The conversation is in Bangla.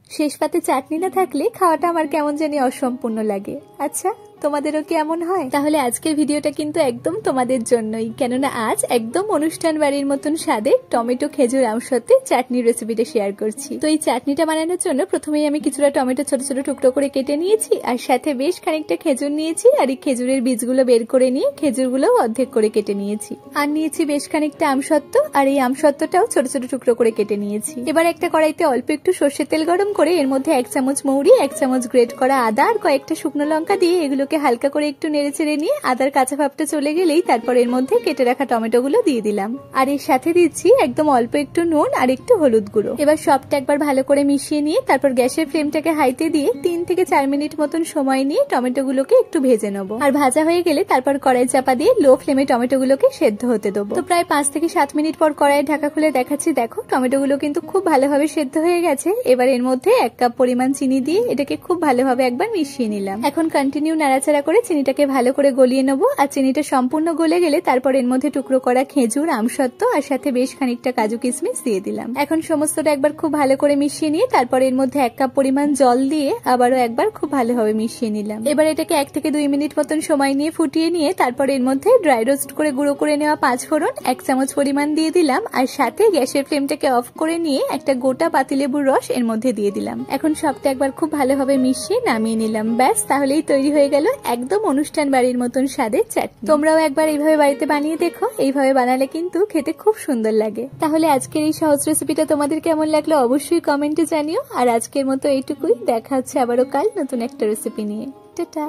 শেষ পাতে চাটনি না থাকলে খাওয়াটা আমার কেমন জানি অসম্পূর্ণ লাগে। আচ্ছা, তোমাদেরও কি এমন হয়? তাহলে আজকের ভিডিওটা কিন্তু একদম তোমাদের জন্যই, কেননা আজ একদম অনুষ্ঠান বাড়ির মতন স্বাদে টমেটো খেজুর আমসত্ত্বে চাটনির রেসিপিটা শেয়ার করছি। তো এই চাটনিটা বানানোর জন্য প্রথমেই আমি কিছুটা টমেটো ছোট ছোট টুকরো করে কেটে নিয়েছি, আর সাথে বেশ খানিকটা খেজুর নিয়েছি, আর এই খেজুরের বীজগুলো বের করে নিয়ে খেজুরগুলো অর্ধেক করে কেটে নিয়েছি। আর নিয়েছি বেশ খানিকটা আমসত্ত্ব, আর এই আমসত্ত্বটাও ছোট ছোট টুকরো করে কেটে নিয়েছি। এবার একটা কড়াইতে অল্প একটু সর্ষের তেল গরম করে এর মধ্যে 1 চামচ মৌরি, 1 চামচ গ্রেট করা আদা আর কয়েকটা শুকনো লঙ্কা দিয়ে এগুলো হালকা করে একটু নেড়ে চেড়ে নিয়ে আদার কাঁচা ভাবটা চলে গেলেই তারপর এর মধ্যে কেটে রাখা টমেটো গুলো দিয়ে দিলাম। আর এর সাথে দিচ্ছি একদম অল্প একটু নুন আর একটু হলুদ গুঁড়ো। এবার সবটা একবার ভালো করে মিশিয়ে নিয়ে তারপর গ্যাসের ফ্লেমটাকে হাইতে দিয়ে 3 থেকে 4 মিনিট মতন সময় নিয়ে টমেটো গুলোকে একটু ভেজে নেবো। আর ভাজা হয়ে গেলে তারপর কড়াই চাপা দিয়ে লো ফ্লেমে টমেটো গুলোকে সেদ্ধ হতে দেবো। তো প্রায় 5 থেকে 7 মিনিট পর কড়াইয়ের ঢাকা খুলে দেখাচ্ছি, দেখো টমেটো গুলো কিন্তু খুব ভালোভাবে সেদ্ধ হয়ে গেছে। এবার এর মধ্যে 1 কাপ পরিমাণ চিনি দিয়ে এটাকে খুব ভালোভাবে একবার মিশিয়ে নিলাম। এখন কন্টিনিউ নাড়াচাড়া করে চিনিটাকে ভালো করে গলিয়ে নেবো। আর চিনিটা সম্পূর্ণ গলে গেলে তারপর এর মধ্যে টুকরো করা খেজুর, আমসত্ত্ব আর সাথে বেশ খানিকটা কাজু কিশমিশ দিয়ে দিলাম। এখন সমস্তটা একবার খুব ভালো করে মিশিয়ে নিয়ে তারপর এর মধ্যে 1 কাপ পরিমাণ জল দিয়ে আবারও একবার খুব ভালোভাবে মিশিয়ে নিলাম। এবার এটাকে 1 থেকে 2 মিনিট মতন সময় নিয়ে ফুটিয়ে নিয়ে তারপর এর মধ্যে ড্রাই রোস্ট করে গুঁড়ো করে নেওয়া 5 ফোড়ন 1 চামচ পরিমাণ দিয়ে দিলাম। আর সাথে গ্যাসের ফ্লেমটাকে অফ করে নিয়ে একটা গোটা পাতিলেবুর রস এর মধ্যে দিয়ে দিলাম। এখন সবটা একবার খুব ভালোভাবে মিশিয়ে নামিয়ে নিলাম। ব্যাস, তাহলেই তৈরি হয়ে গেল একদম অনুষ্ঠান বাড়ির মতন স্বাদের চাটনি। তোমরাও একবার এইভাবে বাড়িতে বানিয়ে দেখো, এইভাবে বানালে কিন্তু খেতে খুব সুন্দর লাগে। তাহলে আজকের এই সহজ রেসিপিটা তোমাদের কেমন লাগলো অবশ্যই কমেন্টে জানিও। আর আজকের মতো এইটুকুই, দেখা হচ্ছে আবারও কাল নতুন একটা রেসিপি নিয়ে। টাটা।